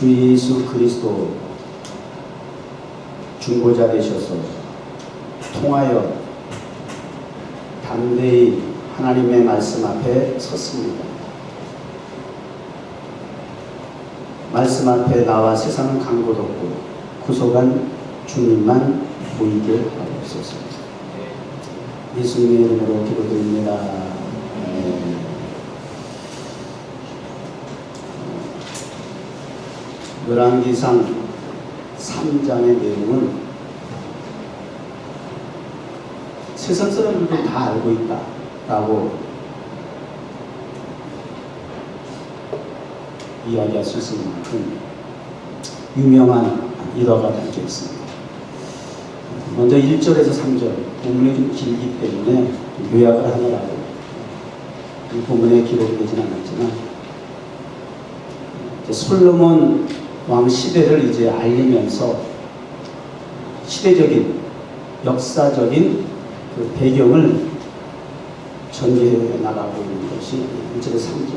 주 예수 그리스도 중보자 되셔서 통하여 담대히 하나님의 말씀 앞에 섰습니다. 말씀 앞에 나와 세상은 간 곳 없고 구속한 주님만 보이게 하옵소서. 예수님의 이름으로 기도드립니다. 열왕기상 3장의 내용은 세상 사람들도 다 알고 있다라고 이야기할 수 있을 만큼 유명한 일화가 담겨 있습니다. 먼저 1절에서 3절 본문이 좀 길기 때문에 요약을 하느라고 이 본문에 기록이 되진 않았지만, 솔로몬 왕 시대를 이제 알리면서 시대적인 역사적인 그 배경을 전개해 나가고 있는 것이 1절에서 3절.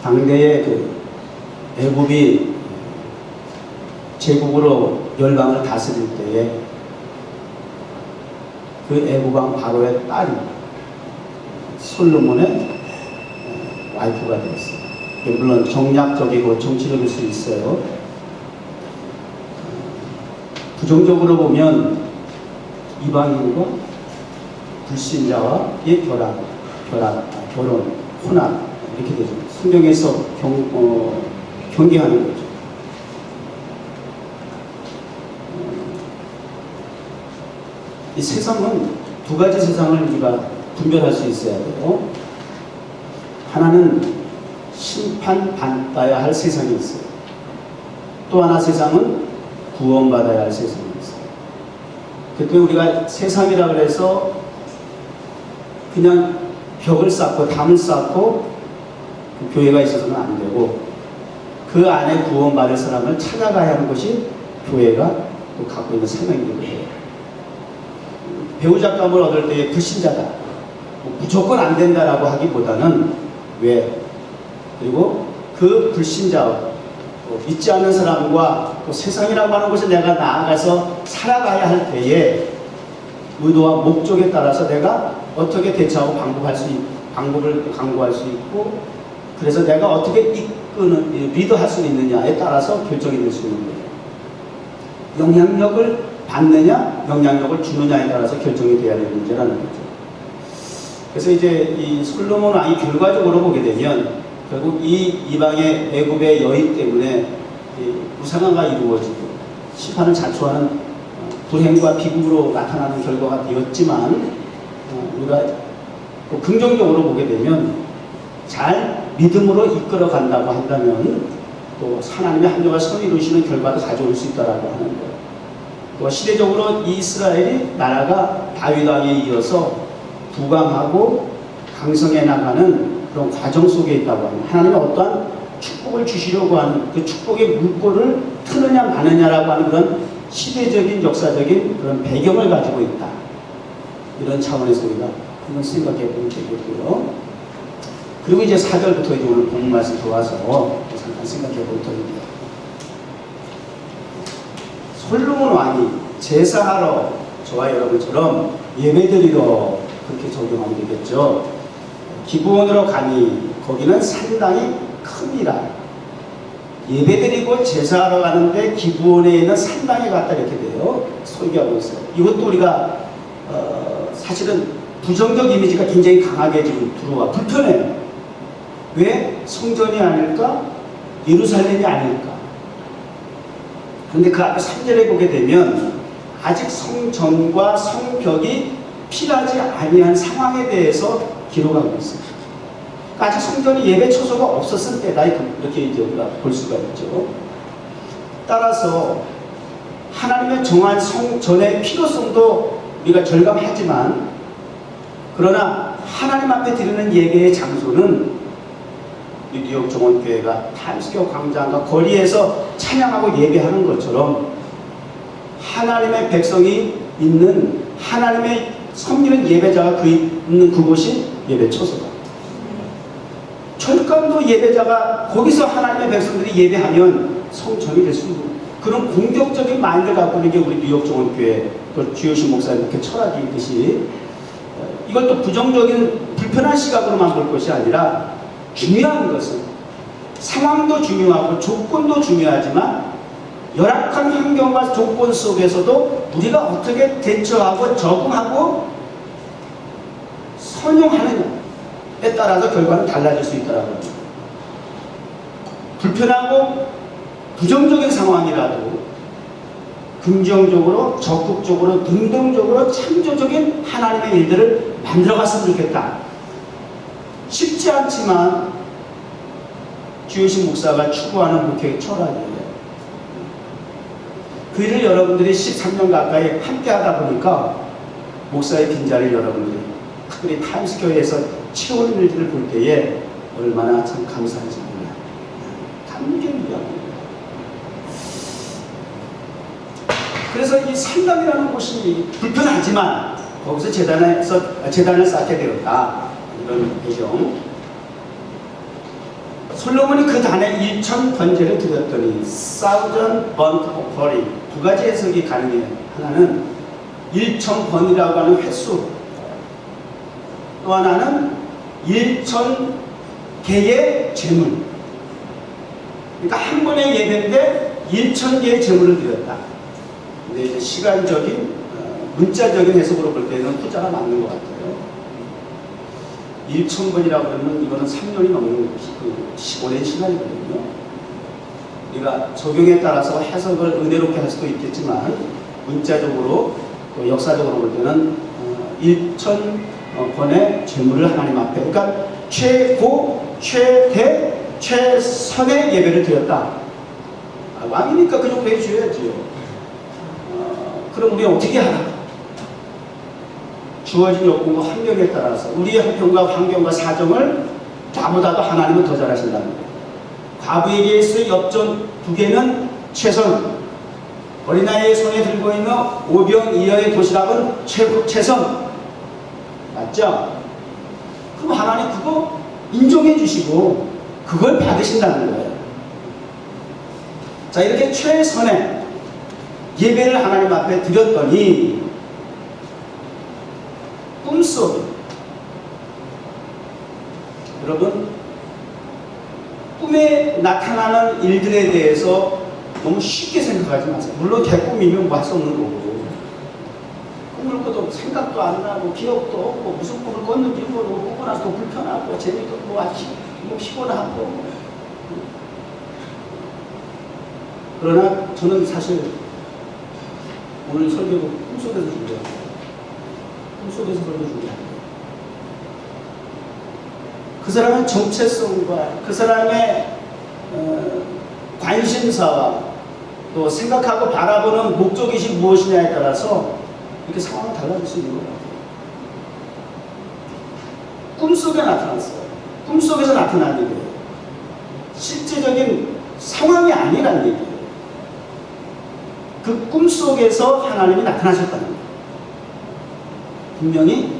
당대의 그 애굽이 제국으로 열방을 다스릴 때에 그 애굽왕 바로의 딸이 솔로몬의 와이프가 되었어요. 물론 정략적이고 정치적일 수 있어요. 부정적으로 보면 이방인과 불신자와의 결혼, 혼합 이렇게 되죠. 성경에서 경계하는 거죠. 이 세상은 두 가지 세상을 우리가 분별할 수 있어야 돼요. 하나는 심판받아야 할 세상이 있어요. 또 하나 세상은 구원받아야 할 세상이 있어요. 그때 우리가 세상이라 그래서 그냥 벽을 쌓고 담을 쌓고 그 교회가 있어서는 안 되고, 그 안에 구원받을 사람을 찾아가야 하는 것이 교회가 또 갖고 있는 사명이기도 해요. 배우자감을 얻을 때의 불신자다, 무조건 안 된다라고 하기보다는 왜? 그리고 그 불신자, 믿지 않는 사람과 또 세상이라고 하는 곳에 내가 나아가서 살아가야 할 때에 의도와 목적에 따라서 내가 어떻게 대처하고 방법을 강구할 수 있고, 그래서 내가 어떻게 리더할 수 있느냐에 따라서 결정이 될 수 있는 거예요. 영향력을 받느냐, 영향력을 주느냐에 따라서 결정이 돼야 되는 문제라는 거죠. 그래서 이제 이 솔로몬 왕이 결과적으로 보게 되면 결국 이 이방의 애굽의 여인 때문에 무상화가 이루어지고 심판을 자초하는 불행과 비극으로 나타나는 결과가 되었지만, 우리가 긍정적으로 보게 되면 잘 믿음으로 이끌어 간다고 한다면 또 하나님의 합력과 선을 이루시는 결과도 가져올 수 있다라고 하는 거예요. 또 시대적으로 이스라엘이 나라가 다윗 왕에 이어서 부강하고 강성해 나가는 그런 과정 속에 있다고 합니다. 하나님이 어떠한 축복을 주시려고 하는 그 축복의 물꼬를 트느냐 마느냐라고 하는 그런 시대적인 역사적인 그런 배경을 가지고 있다. 이런 차원에서 우리가 한번 생각해 보면 되겠고요. 그리고 이제 4절부터 이제 오늘 본문 말씀 들어와서 잠깐 생각해 볼 터입니다. 솔로몬 왕이 제사하러 저와 여러분처럼 예배드리러 그렇게 적용하면 되겠죠. 기브온으로 가니 거기는 상당히 큽니다. 예배드리고 제사하러 가는데 기브온에 있는 산당에 갔다 이렇게 돼요. 설교하고 있어요. 이것도 우리가 사실은 부정적 이미지가 굉장히 강하게 지금 들어와 불편해요. 왜? 성전이 아닐까? 예루살렘이 아닐까? 그런데 그 앞에 3절에 보게 되면 아직 성전과 성벽이 필요하지 아니한 상황에 대해서 기록하고 있습니다. 아직 성전이 예배 처소가 없었을 때다, 이렇게 이제 우리가 볼 수가 있죠. 따라서 하나님의 정한 성전의 필요성도 우리가 절감하지만, 그러나 하나님 앞에 드리는 예배의 장소는 뉴욕 정원교회가 타임스퀘어 광장과 거리에서 찬양하고 예배하는 것처럼 하나님의 백성이 있는, 하나님의 섬기는 예배자가 있는 그곳이 예배 처소다. 철가 잠깐도 예배자가 거기서 하나님의 백성들이 예배하면 성전이 될 수 있는 그런 공격적인 마인드를 갖고 있는 게 우리 뉴욕 종합교회 또 주효신 목사님 이렇게 철학이 있듯이 이걸 또 부정적인 불편한 시각으로만 볼 것이 아니라 중요한 것은 상황도 중요하고 조건도 중요하지만 열악한 환경과 조건 속에서도 우리가 어떻게 대처하고 적응하고 선용하느냐에 따라서 결과는 달라질 수 있더라고요. 불편하고 부정적인 상황이라도 긍정적으로 적극적으로 능동적으로 창조적인 하나님의 일들을 만들어갔으면 좋겠다. 쉽지 않지만 주효신 목사가 추구하는 목회의 철학이에요. 그 일을 여러분들이 13년 가까이 함께 하다 보니까 목사의 빈자리를 여러분들이 특별히 타임스퀘어에서 채우는 일들을 볼 때에 얼마나 참 감사한지 몰라요. 감격이야. 그래서 이 상담이라는 곳이 불편하지만 거기서 재단을 쌓게 되었다. 이런 배경. 솔로몬이 그 단에 1000 번제를 드렸더니 1000 burnt offering 두 가지 해석이 가능해요. 하나는 1000번이라고 하는 횟수, 또 하나는 1000개의 제물. 그러니까 한 번의 예배인데 1000개의 제물을 드렸다. 근데 이제 시간적인 문자적인 해석으로 볼 때는 후자가 맞는 것 같아요. 1000번이라고 그러면 이거는 3년이 넘는 15년 시간이거든요. 우리가 적용에 따라서 해석을 은혜롭게 할 수도 있겠지만 문자적으로 또 역사적으로 볼 때는 1000번의 제물을 하나님 앞에, 그러니까 최고, 최대, 최선의 예배를 드렸다. 왕이니까 그 정도 해줘야지요. 그럼 우리가 어떻게 하나? 주어진 요건과 환경에 따라서 우리의 형편과 환경과 사정을 나보다도 하나님은 더 잘하신다는 거예요. 과부에게 있을 엽전 2개는 최선, 어린아이의 손에 들고 있는 오병 이어의 도시락은 최선. 맞죠? 그럼 하나님 그거 인정해 주시고 그걸 받으신다는 거예요. 자, 이렇게 최선의 예배를 하나님 앞에 드렸더니 꿈속에, 여러분 꿈에 나타나는 일들에 대해서 너무 쉽게 생각하지 마세요. 물론 개꿈이면 뭐 할 수 없는 거고, 꿈을 꿔도 생각도 안 나고 기억도 없고 무슨 꿈을 꿨는지 모르고 꾸고 나서 또 불편하고 재미도 뭐 피곤하고. 그러나 저는 사실 오늘 설교도 꿈속에서 준비합니다. 꿈속에서 설교 준비합니다. 그 사람의 정체성과 그 사람의 관심사와 또 생각하고 바라보는 목적의식 무엇이냐에 따라서 이렇게 상황이 달라질 수 있는 것 같아요. 꿈속에 나타났어요. 꿈속에서 나타난 일이에요. 실제적인 상황이 아니란 얘기예요. 그 꿈속에서 하나님이 나타나셨다는 거예요. 분명히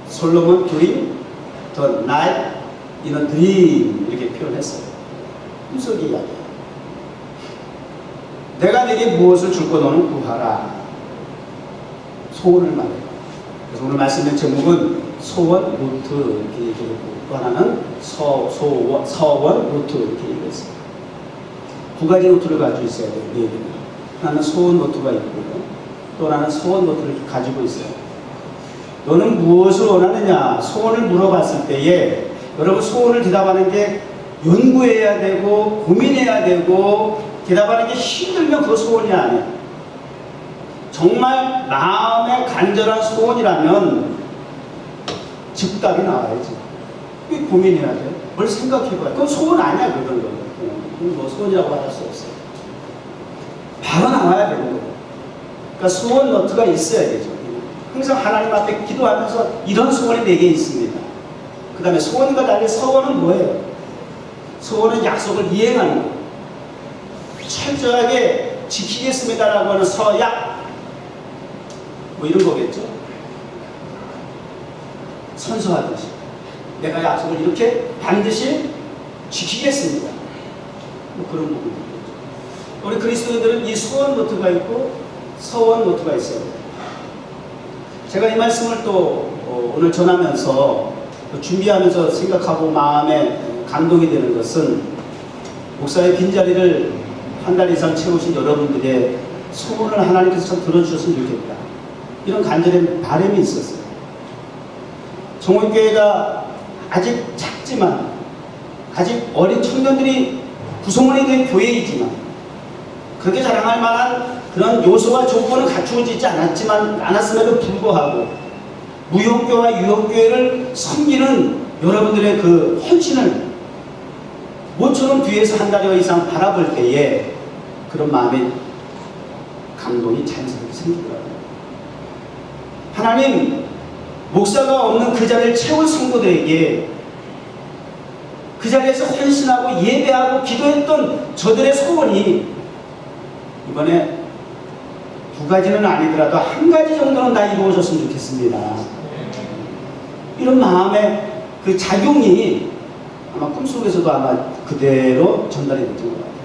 솔로몬 dream the night in a dream 이렇게 표현했어요. 꿈속 이야기예요. 내가 내게 무엇을 줄고 너는 구하라. 소원을 말해요. 그래서 오늘 말씀의 제목은 소원 루트 이렇게 얘기했고, 또 하나는 서원 루트 이렇게 얘기했어요. 두 가지 노트를 가지고 있어야 돼요. 네 개는. 하나는 소원 노트가 있고요. 또 하나는 소원 노트를 가지고 있어요. 너는 무엇을 원하느냐? 소원을 물어봤을 때에 여러분 소원을 대답하는 게 연구해야 되고 고민해야 되고 대답하는 게 힘들면 그거 소원이 아니야. 정말 마음의 간절한 소원이라면 즉답이 나와야지. 왜 고민해야 돼? 뭘 생각해봐야 돼? 그건 소원 아니야. 그런 거. 뭐 소원이라고 말할 수 없어요. 바로 나와야 되는 거예요. 그러니까 소원 노트가 있어야 되죠. 항상 하나님 앞에 기도하면서 이런 소원이 내게 있습니다. 그 다음에 소원과 달리 서원은 뭐예요? 소원은 약속을 이행하는 거예요. 철저하게 지키겠습니다라고 하는 서약 뭐 이런 거겠죠. 선서하듯이 내가 약속을 이렇게 반드시 지키겠습니다. 뭐 그런 부분이죠. 우리 그리스도인들은 이 소원 노트가 있고 서원 노트가 있어요. 제가 이 말씀을 또 오늘 전하면서 준비하면서 생각하고 마음에 감동이 되는 것은 목사의 빈자리를 한 달 이상 채우신 여러분들의 소원을 하나님께서 참 들어주셨으면 좋겠다. 이런 간절한 바람이 있었어요. 정원교회가 아직 작지만 아직 어린 청년들이 구성원이 된 교회이지만 그렇게 자랑할 만한 그런 요소와 조건은 갖추어지지 않았음에도 불구하고 무형교와 유형교회를 섬기는 여러분들의 그 헌신을 모처럼 뒤에서 한 달여 이상 바라볼 때에 그런 마음의 감동이 자연스럽게 생기더라고요. 하나님, 목사가 없는 그 자리를 채울 성도들에게 그 자리에서 헌신하고 예배하고 기도했던 저들의 소원이 이번에 두 가지는 아니더라도 한 가지 정도는 다 이루어졌으면 좋겠습니다. 이런 마음의 그 작용이 아마 꿈속에서도 아마 그대로 전달이 됐던 것 같아요.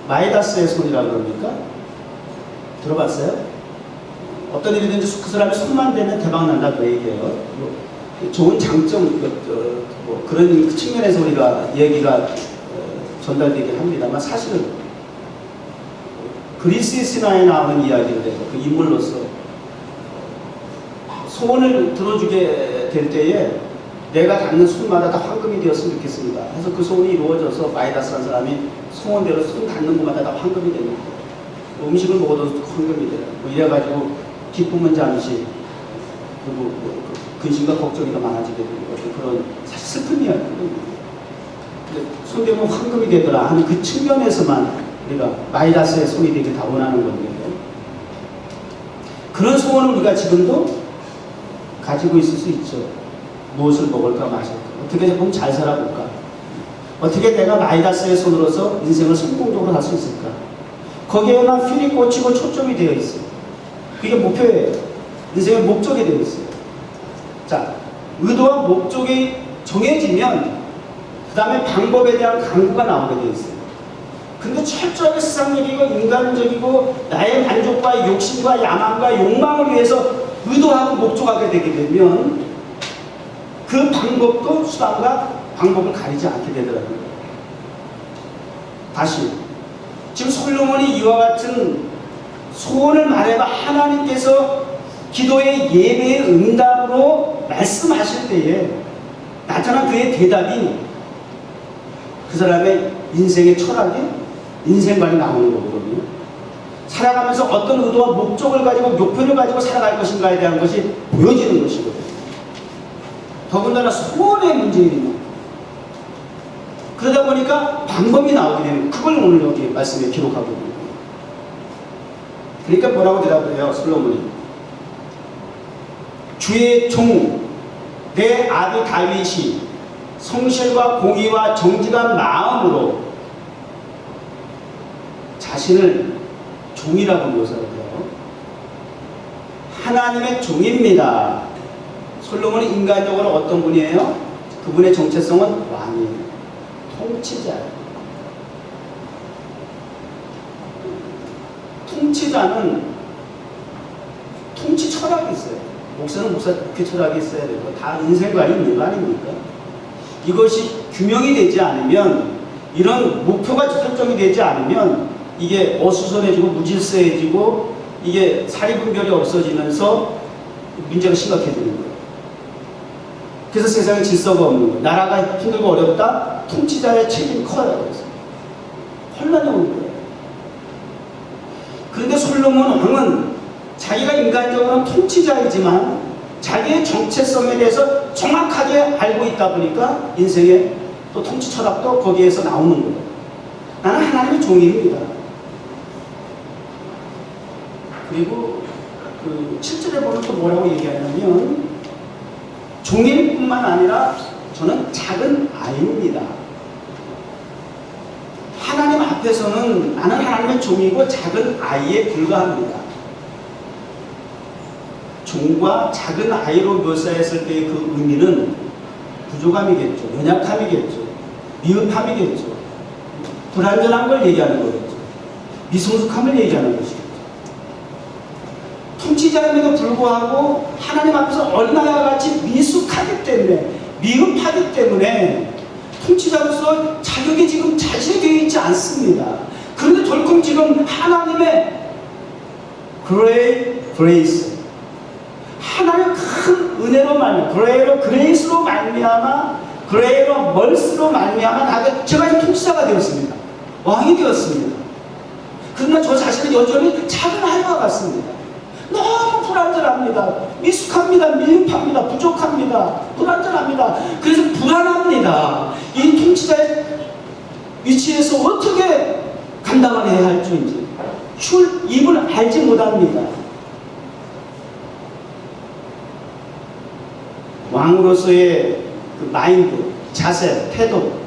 마이다스의 손이라고 그럽니까? 들어봤어요? 어떤 일이든지 그 사람이 손만 대면 대박난다 그 얘기예요. 좋은 장점 뭐 그런 측면에서 우리가 얘기가 전달되긴 합니다만 사실은 그리스의 신화에 나오는 이야기인데 그 인물로서 소원을 들어주게 될 때에 내가 닿는 손마다 다 황금이 되었으면 좋겠습니다. 그래서 그 소원이 이루어져서 마이다스라는 사람이 소원대로 손 닿는 곳마다 다 황금이 되는 거예요. 음식을 먹어도 황금이 돼요. 뭐 이래가지고 기쁨은 잠시 그리고 근심과 걱정이 더 많아지게 되는 거죠. 그런 사실 슬픈 이야기거든요. 손 대면 황금이 되더라 하는 그 측면에서만 우리가 마이다스의 손이 되길 다 원하는 건데요. 그런 소원을 우리가 지금도 가지고 있을 수 있죠. 무엇을 먹을까 마실까, 어떻게 조금 잘 살아볼까, 어떻게 내가 마이다스의 손으로서 인생을 성공적으로 할 수 있을까. 거기에만 필이 꽂히고 초점이 되어 있어요. 그게 목표예요. 인생의 목적이 되어 있어요. 자, 의도와 목적이 정해지면 그 다음에 방법에 대한 강구가 나오게 되어 있어요. 근데 철저하게 세상적이고 인간적이고 나의 만족과 욕심과 야망과 욕망을 위해서 의도하고 목적하게 되게 되면 그 방법도 수단과 방법을 가리지 않게 되더라고요. 다시 지금 솔로몬이 이와 같은 소원을 말해봐 하나님께서 기도의 예배의 응답으로 말씀하실 때에 나타난 그의 대답이 그 사람의 인생의 철학이 인생관이 나오는 거거든요. 살아가면서 어떤 의도와 목적을 가지고 목표를 가지고 살아갈 것인가에 대한 것이 보여지는 것이거든요. 더군다나 소원의 문제입니다. 그러다 보니까 방법이 나오게 되는 그걸 오늘 여기 말씀에 기록하고 있는 거예요. 그러니까 뭐라고 대답을 해요, 솔로몬이? 주의 종, 내 아들 다윗이 성실과 공의와 정직한 마음으로 자신을 종이라고 묘사를 해요. 하나님의 종입니다. 솔로몬은 인간적으로 어떤 분이에요? 그분의 정체성은 왕이에요. 통치자예요. 통치자는 통치 철학이 있어요. 목사는 목회 철학이 있어야 되고 다 인생관이 있는 거 아닙니까? 이것이 규명이 되지 않으면, 이런 목표가 설정이 되지 않으면 이게 어수선해지고 무질서해지고 이게 사리분별이 없어지면서 문제가 심각해지는 거예요. 그래서 세상에 질서가 없는 거예요. 나라가 힘들고 어렵다? 통치자의 책임이 커요. 그래서 혼란이 오는 거예요. 그런데 솔로몬 왕은 자기가 인간적으로는 통치자이지만 자기의 정체성에 대해서 정확하게 알고 있다 보니까 인생의 또 통치 철학도 거기에서 나오는 거예요. 나는 하나님의 종입니다. 그리고 그 7절에 보면 또 뭐라고 얘기하냐면 종일 뿐만 아니라 저는 작은 아이입니다. 하나님 앞에서는 나는 하나님의 종이고 작은 아이에 불과합니다. 종과 작은 아이로 묘사했을 때의 그 의미는 부족함이겠죠. 연약함이겠죠. 미흡함이겠죠. 불완전한 걸 얘기하는 거겠죠. 미성숙함을 얘기하는 것이겠죠. 통치자임에도 불구하고 하나님 앞에서 어린아이와 같이 미숙하기 때문에, 미흡하기 때문에 통치자로서 자격이 지금 자질되어 있지 않습니다. 그런데 덜컥 지금 하나님의 그레이스, 하나님의 큰 은혜로 말미암아, 그레이스로 말미암아, 멀스로 말미암아 제가 지금 통치자가 되었습니다. 왕이 되었습니다. 그러나 저 자신은 여전히 작은 아이와 같습니다. 너무 불완전합니다. 미숙합니다. 미흡합니다. 부족합니다. 불완전합니다. 그래서 불안합니다. 이 통치자의 위치에서 어떻게 감당을 해야 할지 출입을 알지 못합니다. 왕으로서의 그 마인드, 자세, 태도.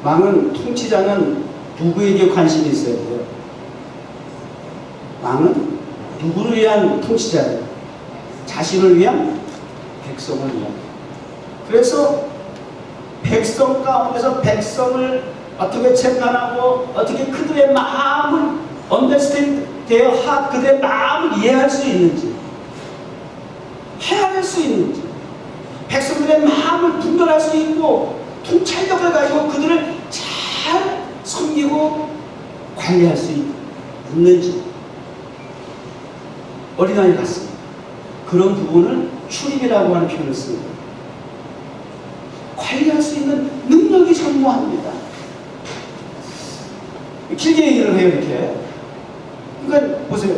왕은, 통치자는 누구에게 관심이 있어야 돼요? 왕은 누구를 위한 통치자예요? 자신을 위한? 백성을 위한. 그래서 백성 가운데서 백성을 어떻게 재판하고 어떻게 그들의 마음을 understand their heart, 그들의 마음을 이해할 수 있는지, 헤아릴 수 있는지, 백성들의 마음을 분별할 수 있고 통찰력을 가지고 그들을 잘 섬기고 관리할 수 있는지. 어린아이 같습니다. 그런 부분을 출입이라고 하는 표현을 씁니다. 관리할 수 있는 능력이 전무합니다. 길게 얘기를 해요, 이렇게. 그러니까 보세요.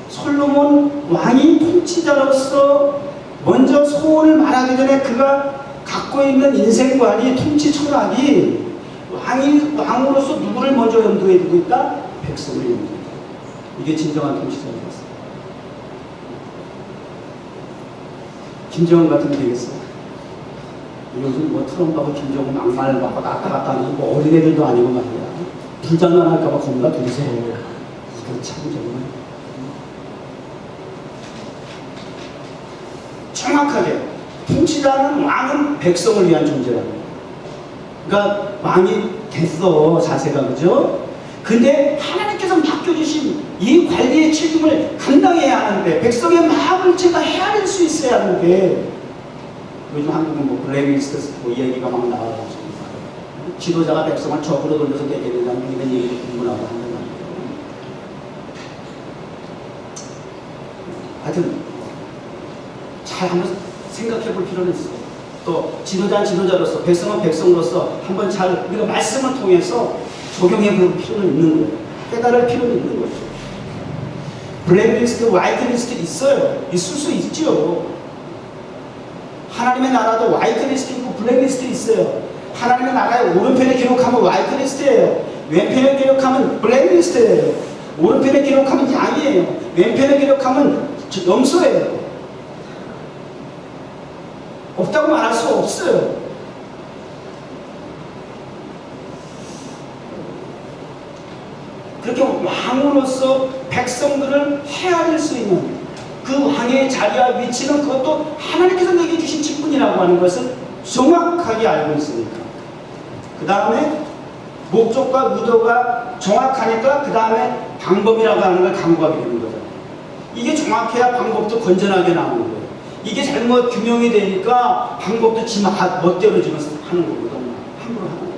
솔로몬 왕이 통치자로서 먼저 소원을 말하기 전에 그가 갖고 있는 인생관이, 통치 철학이 왕으로서 누구를 먼저 염두에 두고 있다? 백성을 염두에 두고 있다. 이게 진정한 통치자입니다. 김정은 같으면 되겠어. 요즘 뭐 트럼프하고 김정은 막말을 받고 왔다 갔다 하는 뭐 어린애들도 아니고 말이야. 불장난할까봐 겁나 두세요. 이거 참 정말. 정확하게 통치자는, 왕은 백성을 위한 존재라고. 그러니까 왕이 됐어, 자세가. 그죠? 근데 하나님께서 맡겨주신 이 관리의 책임을 감당해야 하는데, 백성의 마음을 제가 헤아릴 수 있어야 하는데, 요즘 한국은 뭐 블랙리스트 뭐 얘기가 막 나와가지고 지도자가 백성을 적으로 돌려서 되게 된다는 이런 얘기를 공부하고 하는 거예요. 하여튼 잘 한번 생각해 볼 필요는 있어요. 또 지도자는 지도자로서, 백성은 백성으로서 한번 잘 우리가 말씀을 통해서 적용해 볼 필요는 있는 거예요. 깨달을 필요는 있는 거죠. 블랙리스트, 화이트리스트 있어요. 있을 수 있죠. 하나님의 나라도 화이트리스트 있고 블랙리스트 있어요. 하나님의 나라의 오른편에 기록하면 화이트리스트예요. 왼편에 기록하면 블랙리스트예요. 오른편에 기록하면 양이에요. 왼편에 기록하면 염소예요. 없다고 말할 수 없어요. 그렇게 왕으로서 백성들을 헤아릴 수 있는 그 왕의 자리와 위치는, 그것도 하나님께서 내게 주신 직분이라고 하는 것을 정확하게 알고 있으니까, 그 다음에 목적과 의도가 정확하니까 그 다음에 방법이라고 하는 걸 강구하게 되는 거잖아요. 이게 정확해야 방법도 건전하게 나오는 거예요. 이게 잘못 균형이 되니까 방법도 지 멋대로 지금 하는 거거든요. 함부로 하는 거예요.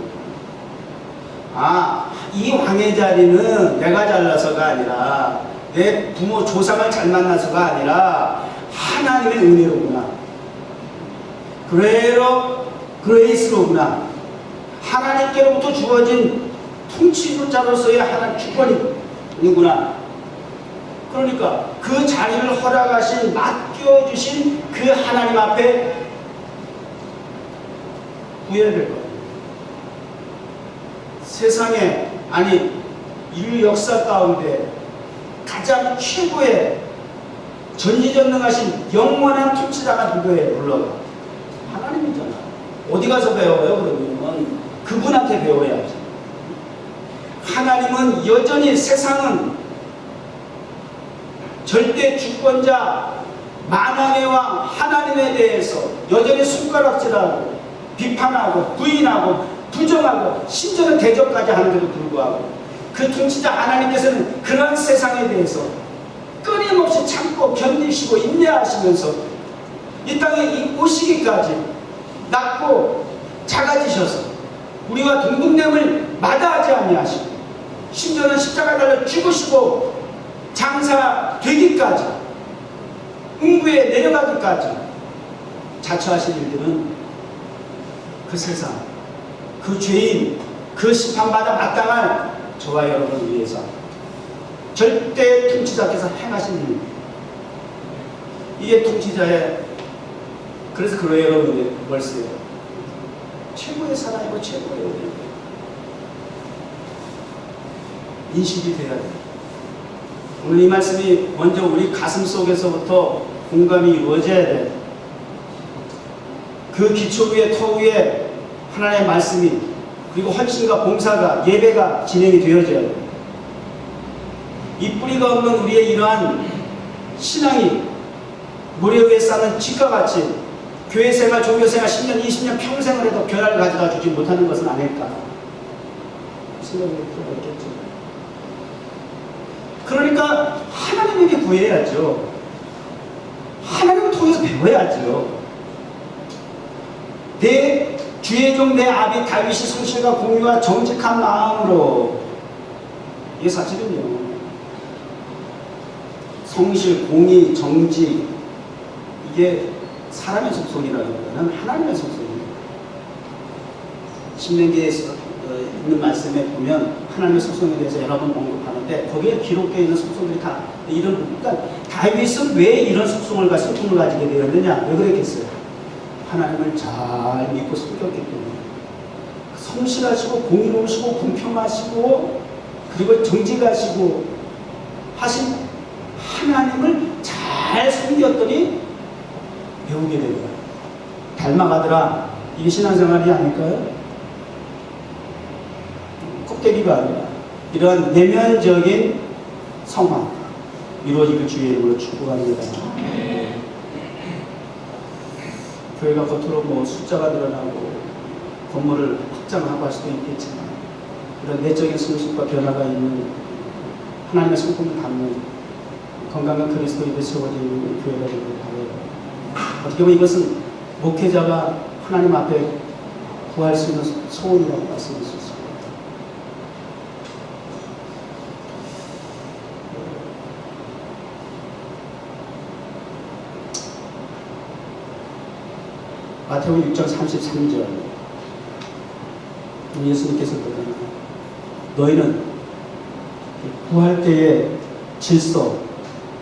아, 이 왕의 자리는 내가 잘나서가 아니라, 내 부모 조상을 잘 만나서가 아니라 하나님의 은혜로구나. 그레이스로구나. 하나님께로부터 주어진 통치자로서의 하나님 주권이구나. 그러니까 그 자리를 허락하신, 맡겨주신 그 하나님 앞에 구해야 될 거예요. 세상에, 아니 인류 역사 가운데 가장 최고의 전지전능하신 영원한 통치자가 누구예요? 물론 하나님이잖아. 어디 가서 배워요? 그러면 그분한테 배워야죠. 하나님은 여전히 세상은 절대 주권자 만왕의 왕 하나님에 대해서 여전히 손가락질하고 비판하고 부인하고 부정하고 심지어는 대적까지 하는데도 불구하고 그 통치자 하나님께서는 그런 세상에 대해서 끊임없이 참고 견디시고 인내하시면서 이 땅에 오시기까지 낳고 작아지셔서 우리와 동등됨을 마다하지 아니하시고 심지어는 십자가 달려 죽으시고 장사되기까지 음부에 내려가기까지 자처하신 일들은 그 세상, 그 죄인, 그 심판받아 마땅할 저와 여러분을 위해서 절대 통치자께서 행하신 일입니다. 이게 통치자의, 그래서 그래요 여러분의 월세요. 최고의 사랑이고 최고의 은혜예요. 인식이 돼야 돼요. 오늘 이 말씀이 먼저 우리 가슴 속에서부터 공감이 이루어져야 돼요. 그 기초 위에 터 위에 하나님의 말씀이 그리고 헌신과 봉사가 예배가 진행이 되어져야 돼요. 이 뿌리가 없는 우리의 이러한 신앙이 모래 위에 쌓는 집과 같이 교회생활, 종교생활 10년, 20년 평생을 해도 변화를 가져다 주지 못하는 것은 아닐까 생각이 필요가 있겠죠. 그러니까 하나님에게 구해야죠. 하나님을 통해서 배워야죠. 내 주의 종 내 아비 다윗이 성실과 공의와 정직한 마음으로, 이게 사실은요, 성실, 공의, 정직, 이게 사람의 속성이라기보다는 하나님의 속성입니다. 신명기에 있는 말씀에 보면 하나님의 속성에 대해서 여러 번 언급하는데 거기에 기록되어 있는 속성들이 다 이런 부분. 그러니까 다윗은 왜 이런 속성을 가지게 되었느냐? 왜 그랬겠어요? 하나님을 잘 믿고 섬겼기 때문에. 성실하시고 공의로우시고 공평하시고 그리고 정직하시고 하신 하나님을 잘 섬겼더니 배우게 됩니다. 닮아가더라. 이게 신앙생활이 아닐까요? 껍데기가 아니라 이런 내면적인 성화 이루어지길 주의 이름으로 축복합니다. 교회가 겉으로 뭐 숫자가 늘어나고 건물을 확장하고 할 수도 있겠지만 이런 내적인 성숙과 변화가 있는 하나님의 성품을 담는 건강한 그리스도인들이 세워져 있는 교회가 되길 바라요. 어떻게 보면 이것은 목회자가 하나님 앞에 구할 수 있는 소원이라고 말씀할 수 있습니다. 마태복음 6장 33절 예수님께서 그러잖아요. 너희는 구할 때의 질서,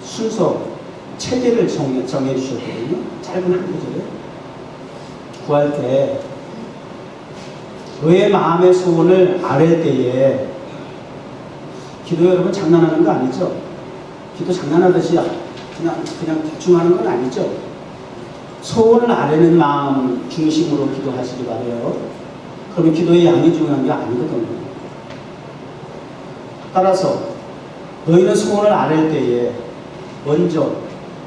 순서, 체계를 정해 주셨거든요. 짧은 한 구절에 구할 때 너의 마음의 소원을 아랠 때에 기도 여러분 장난하는 거 아니죠? 기도 장난하듯이 그냥 대충 하는 건 아니죠? 소원을 아뢰는 마음 중심으로 기도하시기 바라요. 그러면 기도의 양이 중요한 게 아니거든요. 따라서 너희는 소원을 아랠 때에 먼저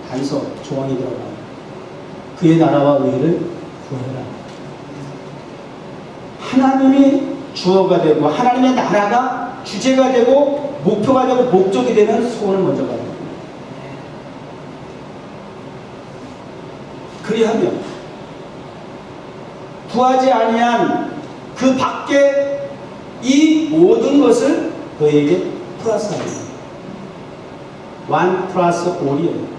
단서, 조항이 들어가요. 그의 나라와 의를 구해라. 하나님이 주어가 되고 하나님의 나라가 주제가 되고 목표가 되고 목적이 되면 소원을 먼저 가요. 그리하면 구하지 아니한 그 밖에 이 모든 것을 너에게 플러스합니다. 1 플러스 5이에요.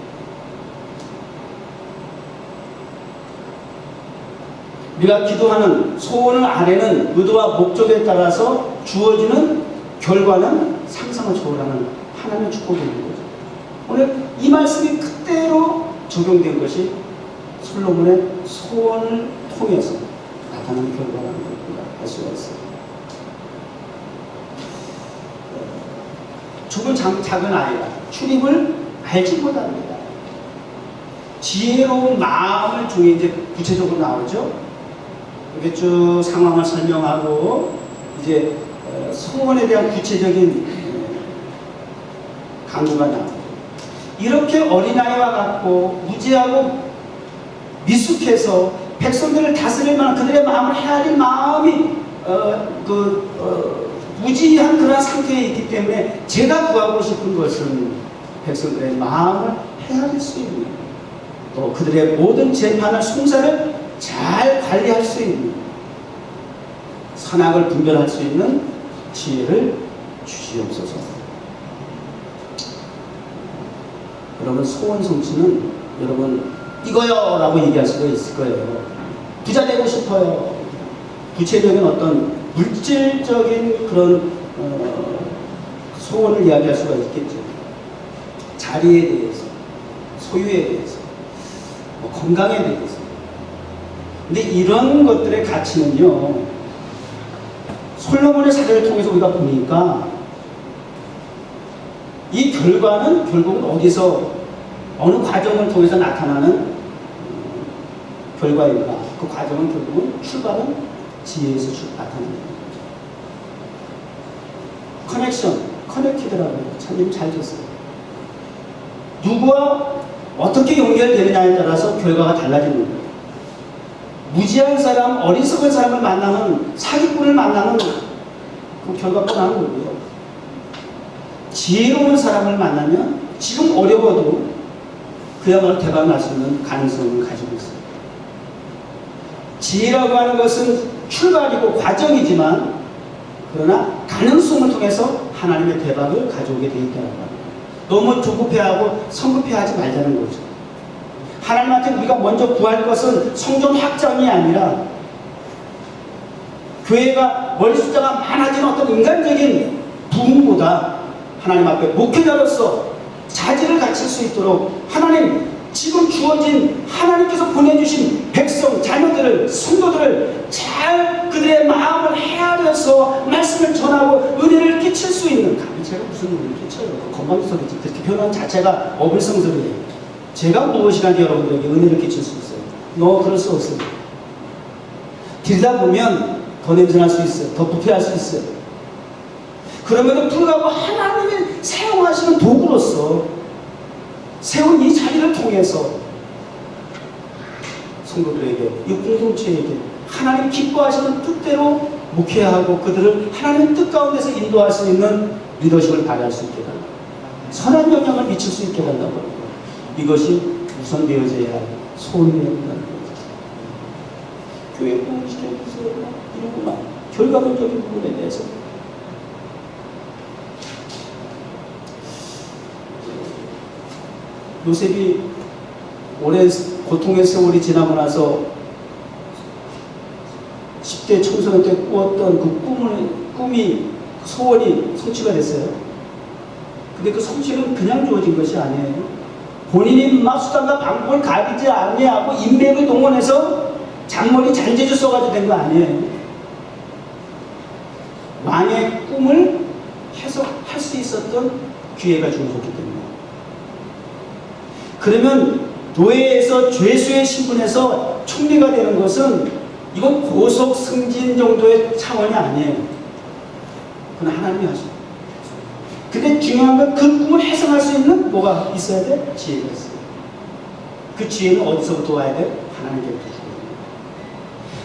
우리가 기도하는 소원을 아뢰는 의도와 목적에 따라서 주어지는 결과는 상상을 초월하는 하나님의 축복이 있는 거죠. 오늘 이 말씀이 그대로 적용된 것이 솔로몬의 소원을 통해서 나타나는 결과라는 걸 알 수가 있어요. 죽은 작은 아이가 출입을 알지 못합니다. 지혜로운 마음을 중에 이제 구체적으로 나오죠. 이렇게 쭉 상황을 설명하고 이제 소원에 대한 구체적인 강조가 나옵니다. 이렇게 어린아이와 같고 무지하고 미숙해서 백성들을 다스릴 만한 그들의 마음을 헤아릴 마음이 무지한 그런 상태에 있기 때문에 제가 구하고 싶은 것은 백성들의 마음을 헤아릴 수 있는, 또 그들의 모든 재판을 송사를 잘 관리할 수 있는, 선악을 분별할 수 있는 지혜를 주시옵소서. 여러분, 소원 성취는 여러분 이거요 라고 얘기할 수도 있을 거예요. 부자 되고 싶어요. 구체적인 어떤 물질적인 그런 소원을 이야기할 수가 있겠죠. 자리에 대해서, 소유에 대해서, 건강에 대해서. 근데 이런 것들의 가치는요, 솔로몬의 사례를 통해서 우리가 보니까 이 결과는 결국은 어디서 어느 과정을 통해서 나타나는 결과인가? 그 과정은 결국은 출발은 지혜에서 나타납니다. 커넥션, 커넥티드라고 참 잘 됐어요. 누구와 어떻게 연결되느냐에 따라서 결과가 달라지는 거예요. 무지한 사람, 어리석은 사람을 만나면, 사기꾼을 만나면 그 결과가 나는 거고요. 지혜로운 사람을 만나면 지금 어려워도 그야말로 대박을 날 수 있는 가능성을 가지고 있어요. 지혜라고 하는 것은 출발이고 과정이지만, 그러나 가능성을 통해서 하나님의 대박을 가져오게 되어 있다는 겁니다. 너무 조급해하고 성급해하지 말자는 거죠. 하나님한테 우리가 먼저 구할 것은 성전 확장이 아니라 교회가 머리 숫자가 많아지는 어떤 인간적인 부흥보다 하나님 앞에 목회자로서 자질을 갖출 수 있도록 하나님 지금 주어진 하나님께서 보내주신 백성, 자녀들을, 성도들을 잘 그들의 마음을 헤아려서 말씀을 전하고 은혜를 끼칠 수 있는, 제가 무슨 은혜를 끼쳐요? 건방지소리지. 그렇게 표현하는 자체가 어불성설이에요. 제가 무엇이간 여러분들에게 은혜를 끼칠 수 있어요? 그럴 수 없어요. 들다 보면 더 냄새날 수 있어요. 더 부패할 수 있어요. 그럼에도 불구하고 하나님이 사용하시는 도구로서 세운 이 자리를 통해서 성도들에게, 이 공동체에게 하나님 기뻐하시는 뜻대로 목회하고 그들을 하나님의 뜻 가운데서 인도할 수 있는 리더십을 발휘할 수 있게 된다. 선한 영향을 미칠 수 있게 된다고 합니다. 이것이 우선되어져야 할 소원이라는 거죠. 교회 부흥시켜주세요. 이러고만 결과론적인 부분에 대해서 요셉이 오랜 고통의 세월이 지나고 나서 10대 청소년 때 꾸었던 그 꿈이, 소원이 성취가 됐어요. 근데 그 성취는 그냥 주어진 것이 아니에요. 본인이 막 수단과 방법을 가리지 아니하고 인맥을 동원해서 잔머리 잔재주 써가지고 된 거 아니에요. 왕의 꿈을 해석할 수 있었던 기회가 주어졌기 때문에. 그러면 노예에서 죄수의 신분에서 총리가 되는 것은 이건 고속 승진 정도의 차원이 아니에요. 그건 하나님이 하시고. 근데 중요한 건 그 꿈을 해석할 수 있는 뭐가 있어야 돼? 지혜가 있어요. 그 지혜는 어디서부터 와야 돼? 하나님께부터 주어요.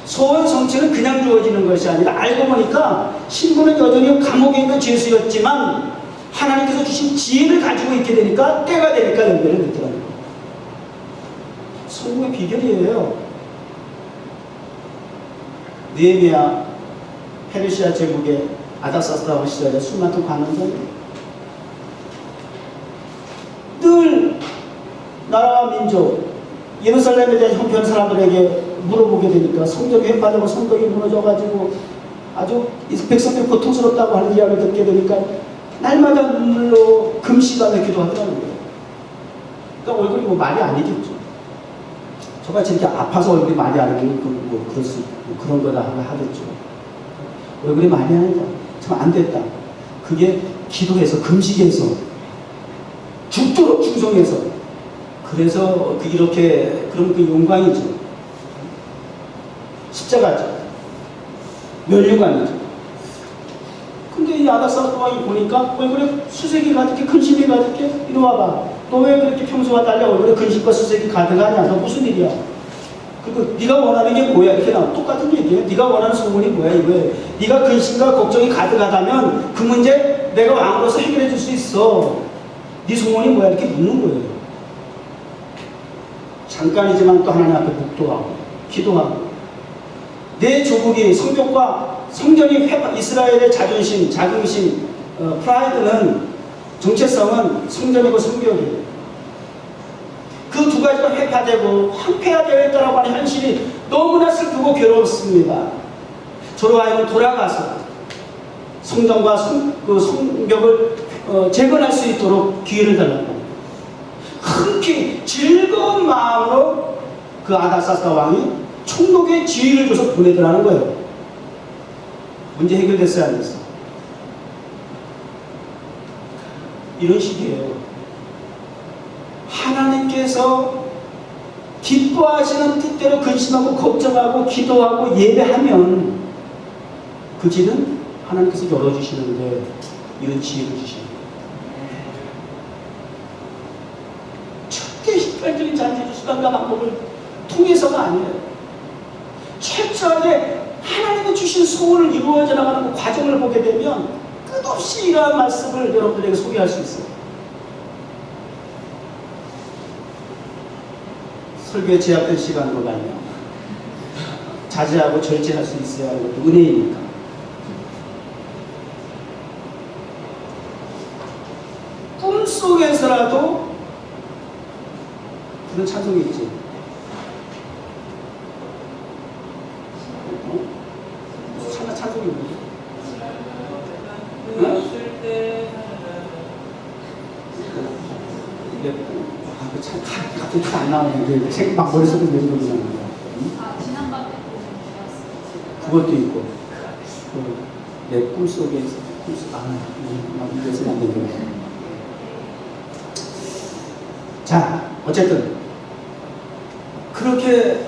소원 성취는 그냥 주어지는 것이 아니라 알고 보니까 신부는 여전히 감옥에 있는 죄수였지만 하나님께서 주신 지혜를 가지고 있게 되니까 때가 되니까 연결을 됐더라는 거예요. 성공의 비결이에요. 느헤미야 페르시아 제국의 아닥사스다와 시절에 술 맡은 관원장, 늘 나라와 민족, 예루살렘에 대한 형편 사람들에게 물어보게 되니까 성전이 회파되고 성벽이 무너져가지고 아주 백성들이 고통스럽다고 하는 이야기를 듣게 되니까 날마다 눈물로 금시간에 기도하더라는 거예요. 그러니까 얼굴이 뭐 말이 아니겠죠. 저같이 이렇게 아파서 얼굴이 말이 아니면 뭐 그럴 수 있고 그런 거다 하겠죠. 얼굴이 말이 아니다. 참 안 됐다. 그게 기도해서, 금식해서, 죽도록 충성해서, 그래서 이렇게, 그럼 그 영광이죠. 십자가죠. 면류관이죠. 근데 이 아닥사스다 왕이 보니까 얼굴에 수색이 가득해, 근심이 가득해. 이리 와봐. 너 왜 그렇게 평소와 달리 얼굴에 근심과 수색이 가득하냐? 너 무슨 일이야? 그리고 네가 원하는 게 뭐야? 이렇게 나와. 똑같은 얘기예요. 네가 원하는 소원이 뭐야? 이거예요. 네가 근심과 걱정이 가득하다면 그 문제 내가 왕으로서 해결해 줄 수 있어. 네 소원이 뭐야? 이렇게 묻는 거예요. 잠깐이지만 또 하나님 앞에 묵도하고 기도하고 내 조국이 성전이 이스라엘의 자존심, 자긍심, 프라이드는 정체성은 성전이고 성벽이에요. 그 두 가지가 회파되고 황폐화되어 있다라고 하는 현실이 너무나 슬프고 괴롭습니다. 저로 하여금 돌아가서 성전과 성벽을 재건할 수 있도록 기회를 달라고 합니다. 흔쾌히 즐거운 마음으로 그 아닥사스다 왕이 총독의 지휘를 줘서 보내더라는 거예요. 문제 해결됐어요, 안 됐어요? 이런 식이에요. 하나님께서 기뻐하시는 뜻대로 근심하고 걱정하고 기도하고 예배하면 그 길은 하나님께서 열어주시는데 이런 지혜를 주시는 거예요. 절대 휘발적인 잔재주 수단과 방법을 통해서가 아니에요. 철저하게 하나님이 주신 소원을 이루어져 나가는 그 과정을 보게 되면 끝없이 이러한 말씀을 여러분들에게 소개할 수 있어요. 설교에 제약된 시간으로 말며 자제하고 절제할 수 있어야 하는 것도 은혜이니까. 꿈속에서라도 그런 찬송이 있지. 찬송이 뭐지? 갑자기 안 나오는데 생각 머릿속에 맴돌고 나는 거야. 지난번에 그것도 있고 내 꿈속에서 이래서 안 되는 거야. 자, 어쨌든 그렇게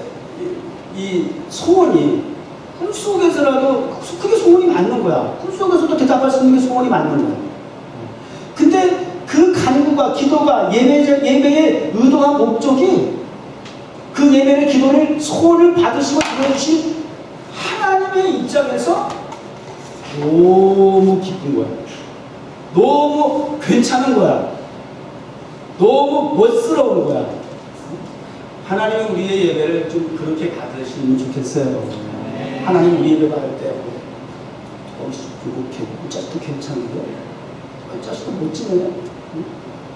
이 소원이 꿈속에서라도 그게 소원이 맞는 거야. 꿈속에서도 대답할 수 있는 게 소원이 맞는 거야. 근데 그 간구가 기도가 예배의 의도와 목적이 그 예배의 기도를 소원을 받으시고 들어주신 하나님의 입장에서 너무 기쁜 거야. 너무 괜찮은 거야. 너무 멋스러운 거야. 하나님은 우리의 예배를 좀 그렇게 받으시면 좋겠어요. 하나님 우리 예배 받을 때 짜도 괜찮은데 짜도 멋지네.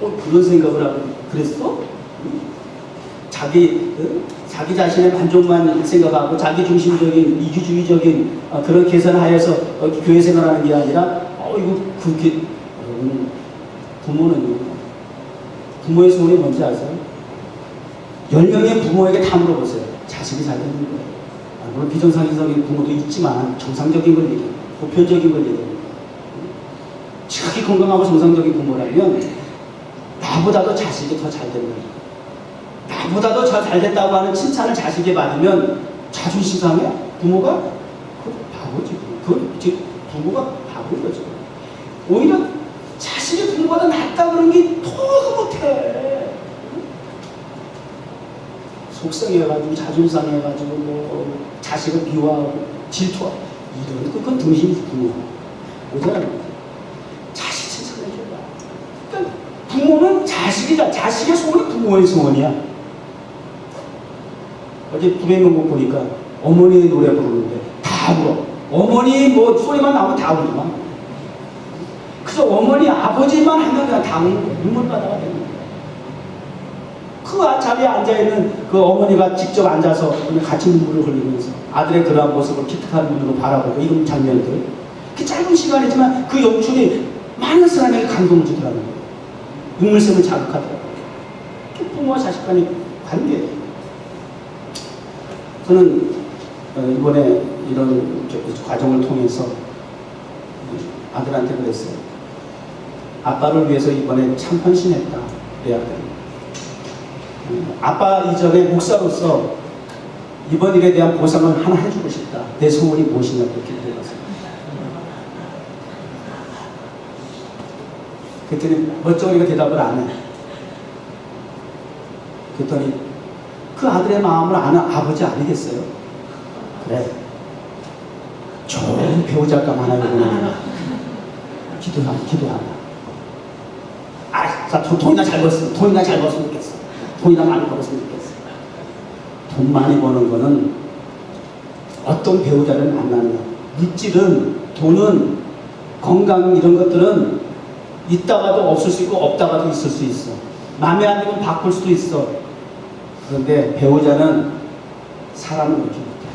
그런 생각을 하고 그랬어? 자기 자신의 만족만 생각하고 자기 중심적인 이기주의적인 그런 계산하여서 교회 생활하는 게 아니라 이거 그렇게 부모의 소원이 뭔지 아세요? 10명의 부모에게 다 물어보세요. 자식이 잘 되는 거예요. 물론 비정상적인 부모도 있지만 정상적인 걸 얘기해요. 보편적인 걸 얘기해요. 지극히 건강하고 정상적인 부모라면 나보다도 자식이 더 잘 된다. 나보다도 잘 됐다고 하는 칭찬을 자식이 받으면 자존심 상해? 부모가? 그거 바보지. 부모가 바보인 거죠. 오히려 자식이 부모보다 낫다 그런 게 더 못해. 속상해가지고 자존심 상해가지고 뭐 자식을 비호하고 질투하고 이런 그건 등신이 부모. 오잖아요. 자식 칭찬해줘봐. 그러니까 부모는 자식이다. 자식의 소원이 부모의 소원이야. 어제 부배명곡 보니까 어머니 노래 부르는데 다 울어. 어머니 뭐 소리만 나오면 다 울지만 그래서 어머니 아버지만 하면 그냥 다 우는 거야. 눈물바다가 되는 거야. 그 자리에 앉아있는 그 어머니가 직접 앉아서 같이 눈물을 흘리면서 아들의 그러한 모습을 기특한 눈으로 바라보고 이런 장면들 그 짧은 시간이지만 그 연출이 많은 사람에게 감동을 주더라고요. 눈물샘을 자극하더라고요. 부모와 자식 간의 관계. 저는 이번에 이런 과정을 통해서 아들한테 그랬어요. 아빠를 위해서 이번에 참 헌신했다. 내 아들. 아빠 이전에 목사로서 이번 일에 대한 보상을 하나 해주고 싶다. 내 소원이 무엇이냐고 기도해봤어요. 그랬더니 멋쩍이가 대답을 안 해. 그랬더니 그 아들의 마음을 아는 아버지 아니겠어요? 그래, 좋은 배우자가 많아요. 기도하나. 아, 돈이나 잘 벌었으면 좋겠어. 돈이나 많이 벌었으면 좋겠어. 돈 많이 버는 거는 어떤 배우자를 만나느냐. 물질은, 돈은, 건강 이런 것들은 있다가도 없을 수 있고 없다가도 있을 수 있어. 마음에 안 들면 바꿀 수도 있어. 그런데 배우자는 사람을 그렇게 못해.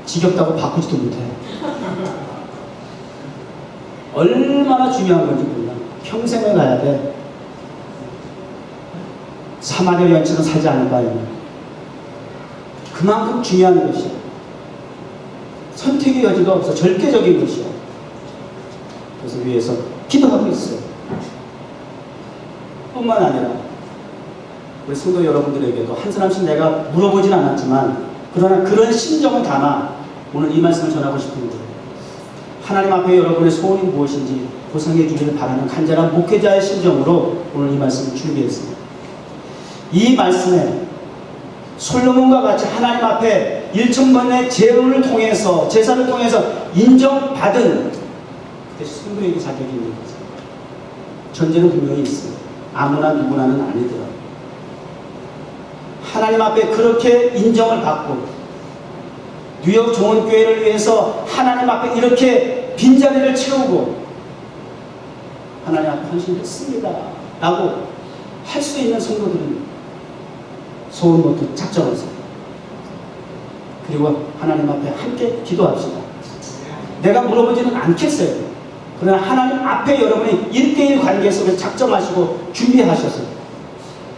지겹다고 바꾸지도 못해. 얼마나 중요한 건지 몰라. 평생을 가야 돼. 사마리아 여인처럼 살지 않을 바에는. 그만큼 중요한 것이야. 선택의 여지가 없어. 절대적인 것이야. 그래서 위에서 기도하고 있어요. 뿐만 아니라 우리 성도 여러분들에게도 한 사람씩 내가 물어보진 않았지만, 그러나 그런 심정을 담아 오늘 이 말씀을 전하고 싶은 거예요. 하나님 앞에 여러분의 소원이 무엇인지 보상해 주기를 바라는 간절한 목회자의 심정으로 오늘 이 말씀을 준비했습니다. 이 말씀에 솔로몬과 같이 하나님 앞에 1천번의 제언을 통해서, 제사를 통해서 인정받은 성도에게 자격이 있는 거죠. 전제는 분명히 있어요. 아무나 누구나는 아니더라고요. 하나님 앞에 그렇게 인정을 받고 뉴욕 종원교회를 위해서 하나님 앞에 이렇게 빈자리를 채우고 하나님 앞에 헌신했습니다 라고 할 수 있는 성도들은 소원부터 작정하세요. 그리고 하나님 앞에 함께 기도합시다. 내가 물어보지는 않겠어요. 그러나 하나님 앞에 여러분이 1대1 관계 속에 작정하시고 준비하셔서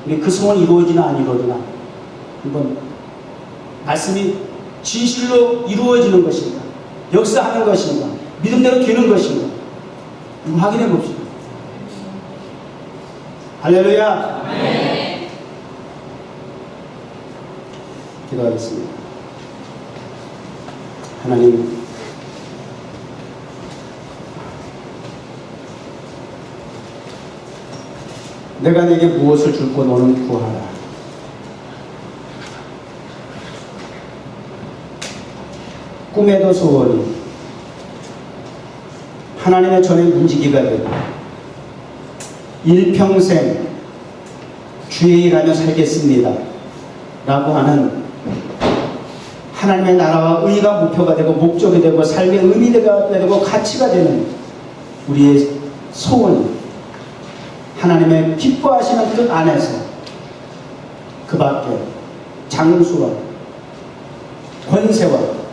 우리 그 소원이 이루어지나 안 이루어지나 한번 말씀이 진실로 이루어지는 것인가, 역사하는 것인가, 믿음대로 되는 것인가 한번 확인해 봅시다. 할렐루야. 네. 기도하겠습니다. 하나님, 내가 내게 무엇을 줄고 너는 구하라. 꿈에도 소원이 하나님의 전에 문지기가 되고 일평생 주의 일하며 살겠습니다 라고 하는 하나님의 나라와 의가 목표가 되고 목적이 되고 삶의 의미가 되고 가치가 되는 우리의 소원이 하나님의 기뻐하시는 뜻 안에서 그 밖에 장수와 권세와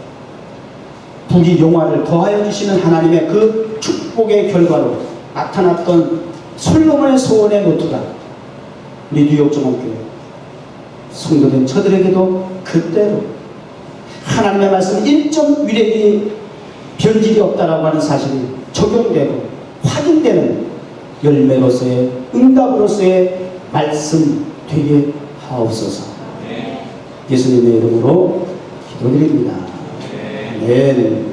부귀 용화를 더하여 주시는 하나님의 그 축복의 결과로 나타났던 솔로몬의 소원의 노트가 우리 뉴욕 종합교회 성도된 저들에게도 그때로 하나님의 말씀 1점 위력이 변질이 없다라고 하는 사실이 적용되고 확인되는 열매로서의 응답으로서의 말씀 되게 하옵소서. 예수님의 이름으로 기도드립니다. 아멘.